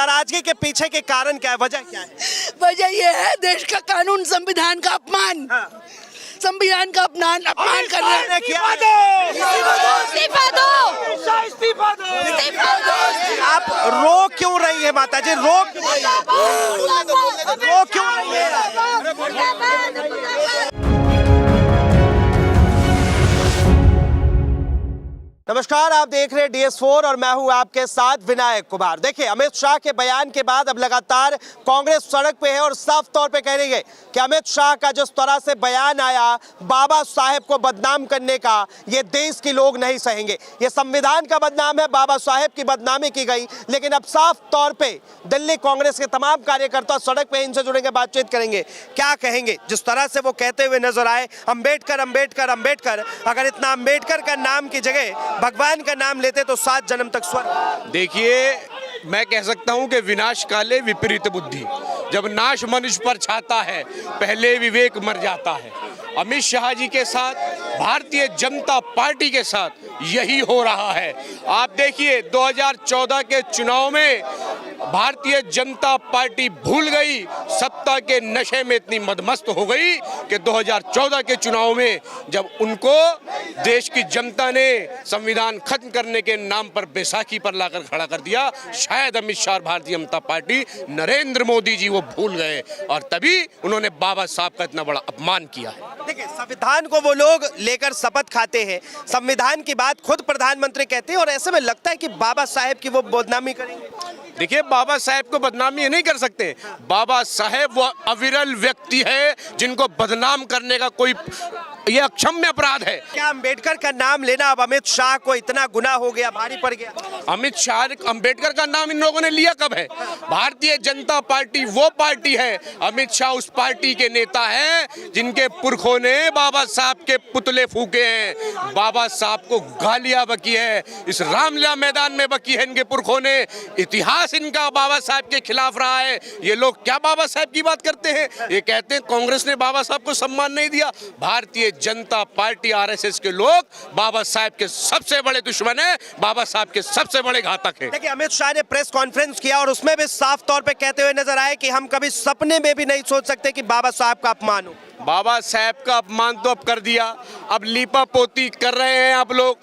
नाराजगी के पीछे के कारण क्या है, वजह क्या है? वजह यह है देश का कानून, संविधान का अपमान, संविधान का अपमान कर रहे हैं। इस्तीफा दो। आप रो क्यों रही है माता जी? रो क्यों रही है? नमस्कार, आप देख रहे हैं DS4 और मैं हूं आपके साथ विनायक कुमार। देखिए, अमित शाह के बयान के बाद अब लगातार कांग्रेस सड़क पे है और साफ तौर पे कह रही है कि अमित शाह का जिस तरह से बयान आया बाबा साहेब को बदनाम करने का, ये देश के लोग नहीं सहेंगे। ये संविधान का बदनाम है, बाबा साहेब की बदनामी की गई। लेकिन अब साफ तौर पे दिल्ली कांग्रेस के तमाम कार्यकर्ता सड़क पे, इनसे जुड़ेंगे, बातचीत करेंगे, क्या कहेंगे। जिस तरह से वो कहते हुए नजर आए, अम्बेडकर अम्बेडकर अम्बेडकर, अगर इतना अम्बेडकर का नाम की जगह भगवान का नाम लेते तो 7 जन्म तक स्वर्ग। देखिए, मैं कह सकता हूं कि विनाश काले विपरीत बुद्धि, जब नाश मनुष्य पर छाता है पहले विवेक मर जाता है। अमित शाह जी के साथ, भारतीय जनता पार्टी के साथ यही हो रहा है। आप देखिए, 2014 के चुनाव में भारतीय जनता पार्टी भूल गई, सत्ता के नशे में इतनी मदमस्त हो गई कि 2014 के चुनाव में जब उनको देश की जनता ने संविधान खत्म करने के नाम पर बैसाखी पर लाकर खड़ा कर दिया, शायद अमित शाह, भारतीय जनता पार्टी, नरेंद्र मोदी जी वो भूल गए और तभी उन्होंने बाबा साहब का इतना बड़ा अपमान किया है। देखिए, संविधान को वो लोग लेकर शपथ खाते हैं, संविधान की बात खुद प्रधानमंत्री कहते हैं और ऐसे में लगता है कि बाबा साहेब की वो बदनामी करेंगे। देखिए, बाबा साहेब को बदनामी नहीं कर सकते। बाबा साहेब वो अविरल व्यक्ति है जिनको बदनाम करने का कोई ये अक्षम्य अपराध है। क्या अम्बेडकर का नाम लेना अब अमित शाह को इतना गुनाह हो गया, भारी पड़ गया? अमित शाह, अम्बेडकर का नाम इन लोगों ने लिया कब है? भारतीय जनता पार्टी वो पार्टी है, अमित शाह उस पार्टी के नेता हैं जिनके पुरखों ने बाबा साहब के पुतले फूके हैं, बाबा साहब को गालियां बकी है, इस रामलीला मैदान में बकी है इनके पुरखों ने। इतिहास इनका बाबा साहब के खिलाफ रहा है। ये लोग क्या बाबा साहब की बात करते हैं? ये कहते हैं कांग्रेस ने बाबा साहब को सम्मान नहीं दिया। भारतीय जनता पार्टी, RSS के लोग बाबा साहब के सबसे बड़े दुश्मन है, बाबा साहब के सबसे बड़े घातक है। देखिए, अमित शाह ने प्रेस कॉन्फ्रेंस किया और उसमें भी साफ तौर पे कहते हुए नजर आए कि हम कभी सपने में भी नहीं सोच सकते कि बाबा साहब का अपमान हो। बाबा साहब का अपमान तो अब कर दिया, अब लीपा पोती कर रहे हैं। आप लोग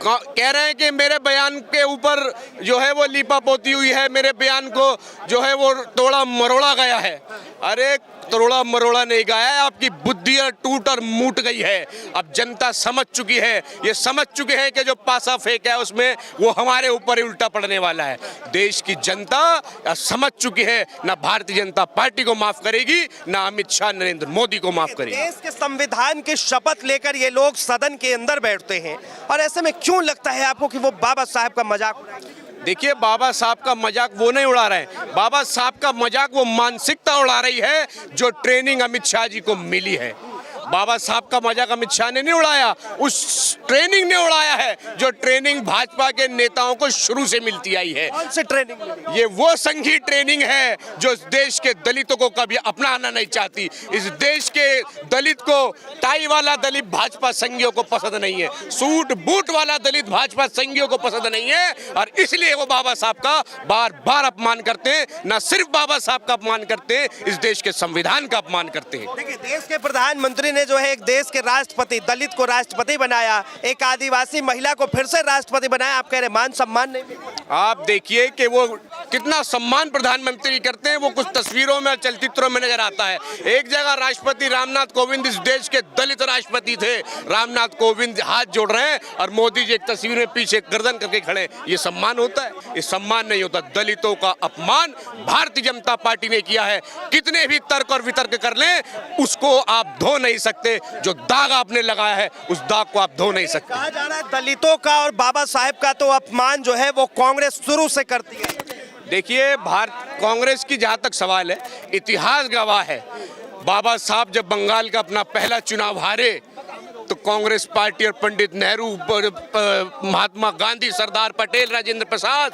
कह रहे हैं कि मेरे बयान के ऊपर जो है वो लीपा पोती हुई है, मेरे बयान को जो है वो तोड़ा मरोड़ा गया है। अरे तोड़ा मरोड़ा नहीं गया है, आपकी बुद्धि टूट और मूट गई है। अब जनता समझ चुकी है, ये समझ चुके हैं कि जो पासा फेंका है उसमें वो हमारे ऊपर ही उल्टा पड़ने वाला है। देश की जनता समझ चुकी है, ना भारतीय जनता पार्टी को माफ करेगी, ना अमित शाह, नरेंद्र मोदी को माफ करेगी। देश के संविधान की शपथ लेकर ये लोग सदन के अंदर बैठते हैं और ऐसे में क्यों लगता है आपको कि वो बाबा साहब का मजाक उड़ाएंगे? देखिए, बाबा साहब का मजाक वो नहीं उड़ा रहे हैं, बाबा साहब का मजाक वो मानसिकता उड़ा रही है जो ट्रेनिंग अमित शाह जी को मिली है। बाबा साहब का मजाक अमित शाह ने नहीं उड़ाया, उस ट्रेनिंग ने उड़ाया है जो ट्रेनिंग भाजपा के नेताओं को शुरू से मिलती आई है। कौन सी ट्रेनिंग मिली? ये वो संघी ट्रेनिंग है जो इस देश के दलितों को कभी अपनाना नहीं चाहती। इस देश के दलित को, टाई वाला दलित भाजपा संघियों को पसंद नहीं है, सूट बूट वाला दलित भाजपा संघियों को पसंद नहीं है और इसलिए वो बाबा साहब का बार बार अपमान करते हैं। न सिर्फ बाबा साहब का अपमान करते हैं, इस देश के संविधान का अपमान करते हैं। देखिए, देश के प्रधानमंत्री ने जो है एक देश के राष्ट्रपति, दलित को राष्ट्रपति बनाया, एक आदिवासी महिला को फिर से राष्ट्रपति बनाया। आप कह रहे मान सम्मान नहीं मिला? आप देखिए कि वो कितना सम्मान प्रधानमंत्री करते हैं, वो कुछ तस्वीरों में, चलचित्रों में नजर आता है। एक जगह राष्ट्रपति रामनाथ कोविंद, इस देश के दलित राष्ट्रपति थे, रामनाथ कोविंद हाथ जोड़ रहे हैं और मोदी जी एक तस्वीर में पीछे गर्दन करके खड़े। ये सम्मान होता है? ये सम्मान नहीं होता। दलितों का अपमान भारतीय जनता पार्टी ने किया है। कितने भी तर्क और वितर्क कर लें, उसको आप धो नहीं सकते। जो दाग आपने लगाया है उस दाग को आप धो नहीं सकते। कहा जा रहा है दलितों का और बाबा साहेब का तो अपमान जो है वो कांग्रेस शुरू से करती है। देखिए, कांग्रेस की जहां तक सवाल है, इतिहास गवाह है, बाबा साहब जब बंगाल का अपना पहला चुनाव हारे तो कांग्रेस पार्टी और पंडित नेहरू, महात्मा गांधी, सरदार पटेल, राजेंद्र प्रसाद,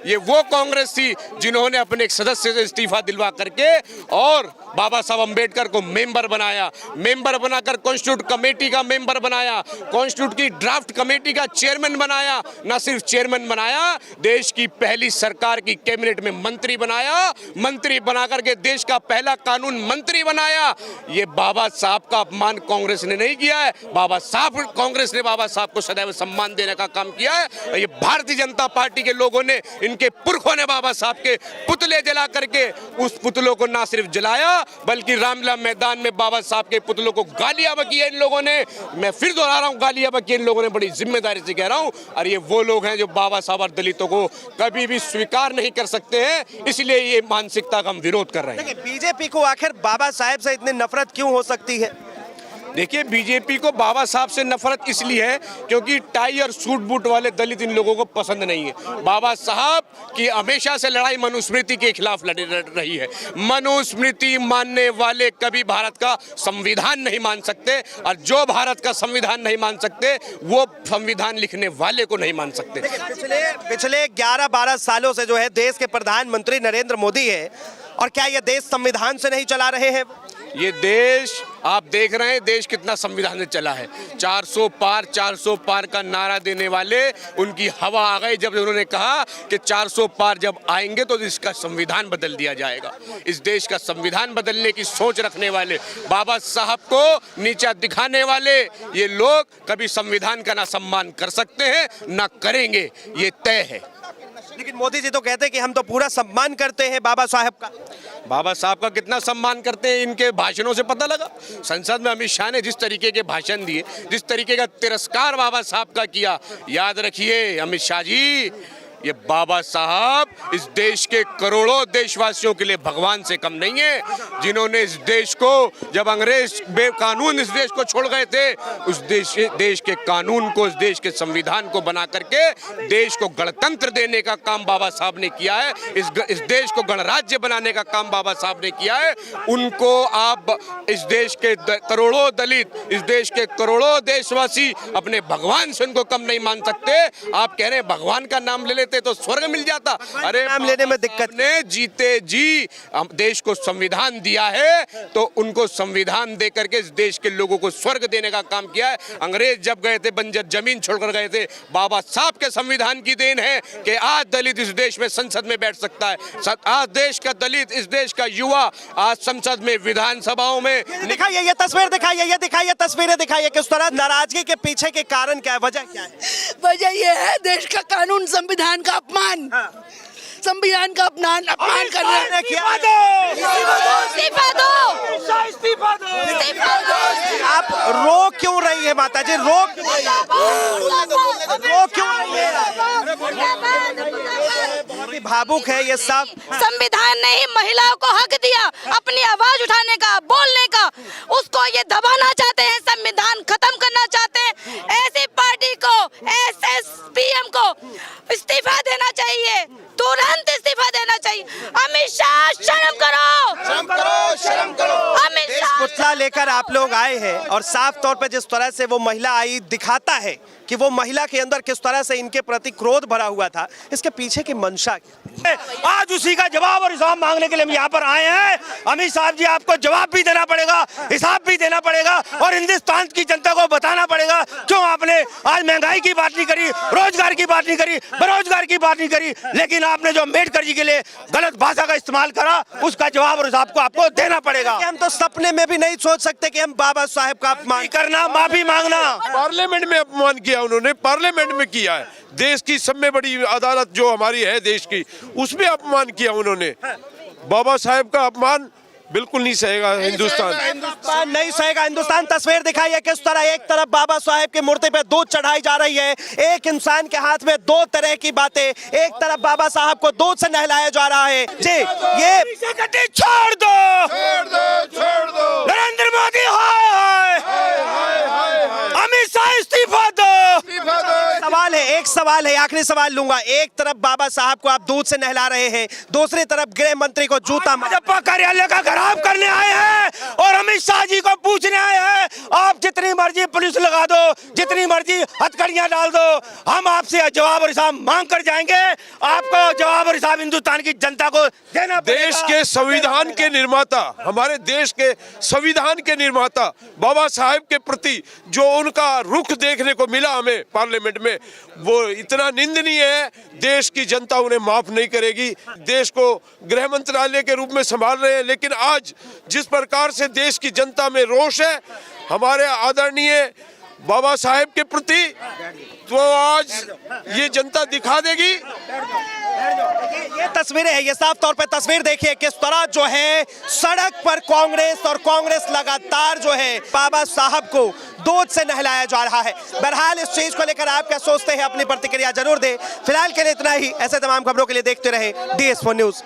ये वो कांग्रेस थी जिन्होंने अपने एक सदस्य से इस्तीफा दिलवा करके और बाबा साहब अंबेडकर को मेंबर बनाया, मेंबर बनाकर कॉन्स्टिट्यूट कमेटी का मेंबर बनाया, कॉन्स्टिट्यूट की ड्राफ्ट कमेटी का चेयरमैन बनाया, न सिर्फ चेयरमैन बनाया, देश की पहली सरकार की कैबिनेट में मंत्री बनाया, मंत्री बनाकर के देश का पहला कानून मंत्री बनाया। ये बाबा साहब का अपमान कांग्रेस ने नहीं किया है, कांग्रेस ने बाबा साहब को सदैव सम्मान देने का काम किया है। ये भारतीय जनता पार्टी के लोगों ने, इनके पुरखों ने बाबा साहब के पुतले जला करके उस पुतलों को ना सिर्फ जलाया बल्कि रामलीला मैदान में बाबा साहब के पुतलों को गालियां बकी है इन लोगों ने। मैं फिर दोहरा रहा हूं, गालियां बकी इन लोगों ने, बड़ी जिम्मेदारी से कह रहा हूं। और ये वो लोग हैं जो बाबा साहब और दलितों को कभी भी स्वीकार नहीं कर सकते हैं, इसलिए ये मानसिकता का हम विरोध कर रहे हैं। देखिए, बीजेपी को आखिर बाबा साहेब से इतनी नफरत क्यों हो सकती है? देखिए, बीजेपी को बाबा साहब से नफरत इसलिए है क्योंकि टाई और सूट बूट वाले दलित इन लोगों को पसंद नहीं है। बाबा साहब की हमेशा से लड़ाई मनुस्मृति के खिलाफ लड़ रही है। मनुस्मृति मानने वाले कभी भारत का संविधान नहीं मान सकते, और जो भारत का संविधान नहीं मान सकते वो संविधान लिखने वाले को नहीं मान सकते। पिछले 11-12 सालों से जो है देश के प्रधानमंत्री नरेंद्र मोदी है, और क्या ये देश संविधान से नहीं चला रहे हैं? ये देश आप देख रहे हैं, देश कितना संविधान से चला है। 400 पार का नारा देने वाले, उनकी हवा आ गई जब उन्होंने कहा कि 400 पार जब आएंगे तो इसका संविधान बदल दिया जाएगा। इस देश का संविधान बदलने की सोच रखने वाले, बाबा साहब को नीचा दिखाने वाले ये लोग कभी संविधान का ना सम्मान कर सकते हैं ना करेंगे, ये तय है। लेकिन मोदी जी तो कहते हैं कि हम तो पूरा सम्मान करते हैं बाबा साहब का। बाबा साहब का कितना सम्मान करते हैं इनके भाषणों से पता लगा। संसद में अमित शाह ने जिस तरीके के भाषण दिए, जिस तरीके का तिरस्कार बाबा साहब का किया, याद रखिए अमित शाह जी, ये बाबा साहब इस देश के करोड़ों देशवासियों के लिए भगवान से कम नहीं है। जिन्होंने इस देश को, जब अंग्रेज बेकानून इस देश को छोड़ गए थे, उस देश के कानून को, इस देश के संविधान को बना करके देश को गणतंत्र देने का काम बाबा साहब ने किया है। इस देश को गणराज्य बनाने का काम बाबा साहब ने किया है। उनको आप, इस देश के करोड़ों दलित, इस देश के करोड़ों देशवासी अपने भगवान से उनको कम नहीं मान सकते। आप कह रहे हैं भगवान का नाम ले लेते तो स्वर्ग मिल जाता। अरे नाम लेने में दिक्कत ने जीते जी देश को संविधान दिया है, तो उनको संविधान दे करके इस देश के लोगों को स्वर्ग देने का काम किया है। अंग्रेज जब गए थे, बंजर जमीन छोड़कर गए थे, बाबा साहब के संविधान की देन है कि आज दलित इस देश में संसद में बैठ सकता है। आज देश का दलित, इस देश का युवा आज संसद में, विधानसभाओं में। दिखाइए ये तस्वीर, दिखाइए ये, दिखाइए तस्वीरें, दिखाइए किस तरह नाराजगी के पीछे के कारण क्या है, वजह क्या है? वजह यह है देश का कानून, संविधान का अपमान, संविधान का अपमान कर रहे हैं। इस्तीफा दो, इस्तीफा दो, इस्तीफा दो। आप रो क्यों रही है माता जी? रो क्यों रही है? बहुत ही भावुक है ये सब। संविधान ने ही महिलाओं को हक दिया अपनी आवाज उठाने का, बोलने का। उसको ये दबाना चाहते हैं, संविधान खत्म करना चाहते हैं। ऐसी पार्टी को, एसएसपीएम को इस्तीफा देना चाहिए, तुरंत इस्तीफा देना चाहिए। अमित शाह शर्म करो, शर्म करो, शर्म करो। अमित देश शाह पुतला लेकर आप लोग आए हैं, और साफ तौर पे जिस तरह से वो महिला आई दिखाता है कि वो महिला के अंदर किस तरह से इनके प्रति क्रोध भरा हुआ था। इसके पीछे की मंशा क्या? आज उसी का जवाब और हिसाब मांगने के लिए हम यहाँ पर आए हैं। अमित साहब जी, आपको जवाब भी देना पड़ेगा, हिसाब भी देना पड़ेगा, और हिंदुस्तान की जनता को बताना पड़ेगा क्यों आपने आज महंगाई की बात नहीं करी, रोजगार की बात नहीं करी, बेरोजगार की बात नहीं करी, लेकिन आपने जो अम्बेडकर जी के लिए गलत भाषा का इस्तेमाल करा, उसका जवाब और हिसाब को आपको देना पड़ेगा। हम तो सपने में भी नहीं सोच सकते कि हम बाबा साहब का अपमान करना, माफी मांगना। पार्लियामेंट में अपमान किया उन्होंने, पार्लियामेंट में किया है। देश की सबसे बड़ी अदालत जो हमारी है देश की, उसमें अपमान किया उन्होंने। बाबा साहेब का अपमान बिल्कुल नहीं सहेगा हिंदुस्तान। हिंदुस्तान नहीं सहेगा। हिंदुस्तान तस्वीर दिखाइए किस तरह एक तरफ बाबा साहेब की मूर्ति पे दूध चढ़ाई जा रही है, एक इंसान के हाथ में दो तरह की बातें। एक तरफ बाबा साहब को दूध से नहलाया जा रहा है। जी, ये छोड़ दो, छोड़ दो। नरेंद्र मोदी हाय, अमित शाह इस्तीफा दो। सवाल है, एक सवाल है, आखिरी सवाल लूंगा। एक तरफ बाबा साहब को आप दूध से नहला रहे हैं, दूसरी तरफ गृह मंत्री को जूता भाजपा कार्यालय का घेराव करने आए हैं और अमित शाह जी को पूछने आए हैं, आप जितनी मर्जी पुलिस लगा दो, जितनी मर्जी हथकड़ियां डाल दो, हम आपसे जवाब और हिसाब मांग कर जाएंगे। आपको जवाब और हिसाब हिंदुस्तान की जनता को देना पड़ेगा। देश के संविधान के निर्माता, हमारे देश के संविधान के निर्माता बाबा साहेब के प्रति जो उनका रुख देखने को मिला हमें पार्लियामेंट में, वो इतना निंदनीय है। देश की जनता उन्हें माफ नहीं करेगी। देश को गृह मंत्रालय के रूप में संभाल रहे हैं, लेकिन आज जिस प्रकार से देश की जनता में रोष है हमारे आदरणीय बाबा साहेब के प्रति, तो आज ये जनता दिखा देगी। ये तस्वीरें हैं, ये साफ तौर पे तस्वीर देखिए किस तरह जो है सड़क पर कांग्रेस और कांग्रेस लगातार जो है बाबा साहब को दूध से नहलाया जा रहा है। बहरहाल इस चीज को लेकर आप क्या सोचते हैं, अपनी प्रतिक्रिया जरूर दें। फिलहाल के लिए इतना ही। ऐसे तमाम खबरों के लिए देखते रहे DS4 न्यूज।